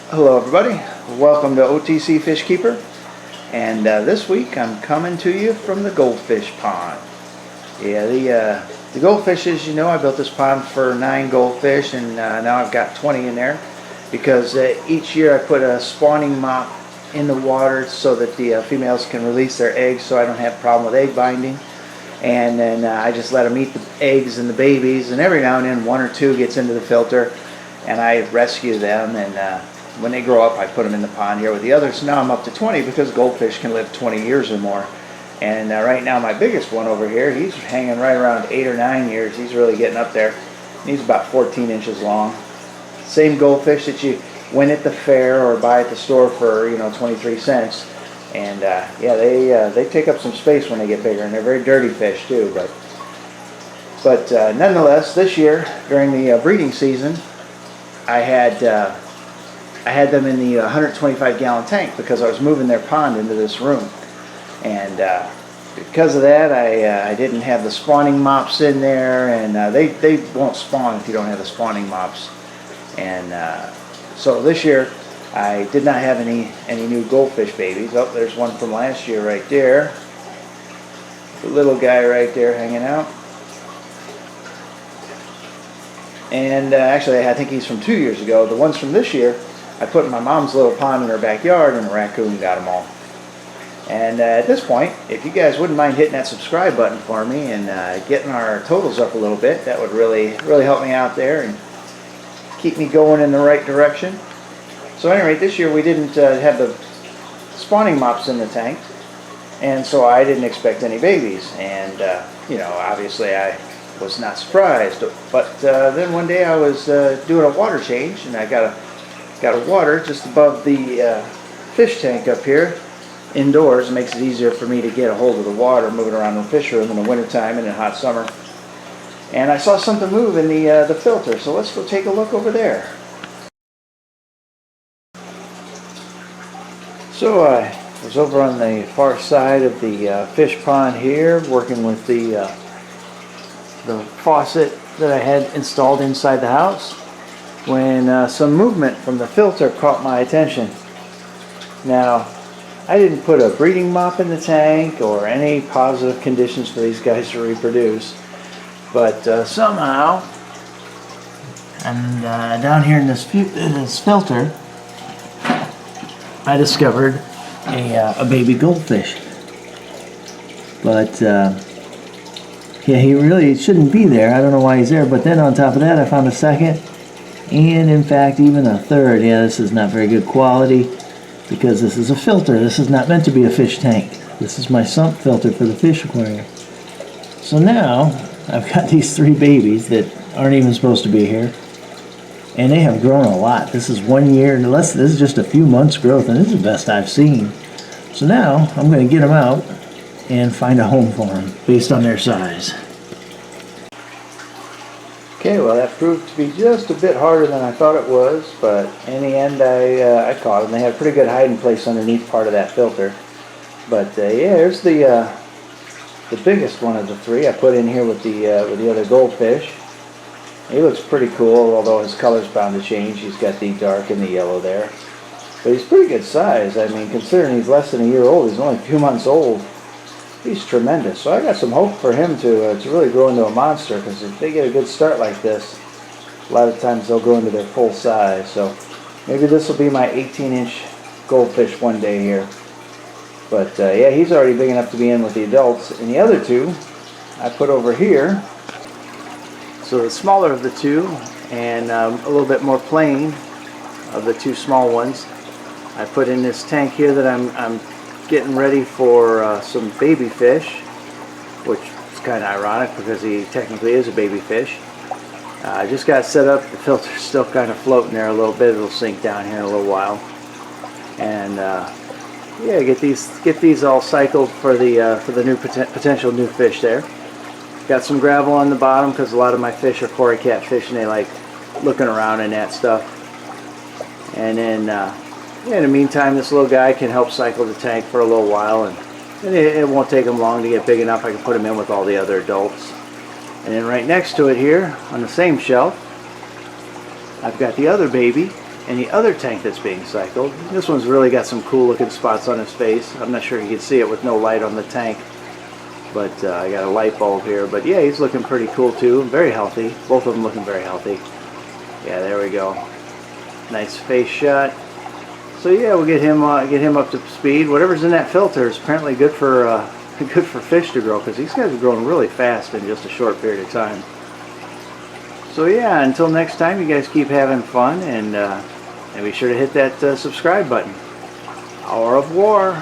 Hello everybody, welcome to OTC Fish Keeper, and this week I'm coming to you from the Goldfish pond. Yeah, the goldfishes, I built this pond for 9 goldfish, and now I've got 20 in there because each year I put a spawning mop in the water so that the females can release their eggs, so I don't have a problem with egg binding. And then I just let them eat the eggs and the babies, and every now and then one or two gets into the filter and I rescue them, and when they grow up I put them in the pond here with the others. Now I'm up to 20 because goldfish can live 20 years or more. And right now my biggest one over here, he's hanging right around 8 or 9 years. He's really getting up there. He's about 14 inches long. Same goldfish that you win at the fair or buy at the store for 23 cents. And yeah, they take up some space when they get bigger, and they're very dirty fish too. But nonetheless, this year during the breeding season, I had them in the 125-gallon tank because I was moving their pond into this room, and because of that, I didn't have the spawning mops in there, and they won't spawn if you don't have the spawning mops. And so this year I did not have any new goldfish babies. Oh, there's one from last year right there. The little guy right there hanging out. And actually, I think he's from 2 years ago. The ones from this year, I put in my mom's little pond in her backyard, and a raccoon got them all. And at this point, if you guys wouldn't mind hitting that subscribe button for me and getting our totals up a little bit, that would really help me out there and keep me going in the right direction. So anyway, this year we didn't have the spawning mops in the tank, and so I didn't expect any babies. And obviously I was not surprised. But then one day I was doing a water change, and I got a water just above the fish tank up here indoors. It makes it easier for me to get a hold of the water moving around the fish room in the wintertime and in hot summer. And I saw something move in the filter, so let's go take a look over there. So I was over on the far side of the fish pond here, working with the faucet that I had installed inside the house, when some movement from the filter caught my attention. Now, I didn't put a breeding mop in the tank or any positive conditions for these guys to reproduce, but somehow, and down here in this filter, I discovered a baby goldfish. But yeah, he really shouldn't be there. I don't know why he's there. But then on top of that, I found a second, and in fact even a third. Yeah, this is not very good quality because this is a filter. This is not meant to be a fish tank. This is my sump filter for the fish aquarium. So now I've got these 3 babies that aren't even supposed to be here, and they have grown a lot. This is 1 year, and this is just a few months growth, and this is the best I've seen. So now I'm going to get them out and find a home for them based on their size. Okay, well that proved to be just a bit harder than I thought it was, but in the end I caught them. They had a pretty good hiding place underneath part of that filter. But yeah, here's the biggest one of the 3 I put in here with the other goldfish. He looks pretty cool, although his color's bound to change. He's got the dark and the yellow there. But he's pretty good size. I mean, considering he's less than a year old, he's only a few months old. He's tremendous. So I got some hope for him to really grow into a monster, because if they get a good start like this, a lot of times they'll grow into their full size. So maybe this will be my 18-inch goldfish one day here. But yeah, he's already big enough to be in with the adults. And the other 2 I put over here. So the smaller of the 2, and a little bit more plain of the 2 small ones, I put in this tank here that I'm getting ready for some baby fish, which is kind of ironic because he technically is a baby fish. I just got set up. The filter's still kind of floating there a little bit. It'll sink down here in a little while. And yeah, get these all cycled for the new potential new fish there. Got some gravel on the bottom because a lot of my fish are cory cat fish, and they like looking around in that stuff. And then yeah, in the meantime, this little guy can help cycle the tank for a little while, and it won't take him long to get big enough. I can put him in with all the other adults. And then right next to it here on the same shelf, I've got the other baby, And the other tank that's being cycled, this one's really got some cool looking spots on his face. I'm not sure you can see it with no light on the tank, but I got a light bulb here. But yeah, he's looking pretty cool too. Very healthy. Both of them looking very healthy. Yeah, there we go. Nice face shot. So yeah, we'll get him up to speed. Whatever's in that filter is apparently good for fish to grow, because these guys are growing really fast in just a short period of time. So yeah, until next time, you guys keep having fun, and be sure to hit that subscribe button. Au revoir.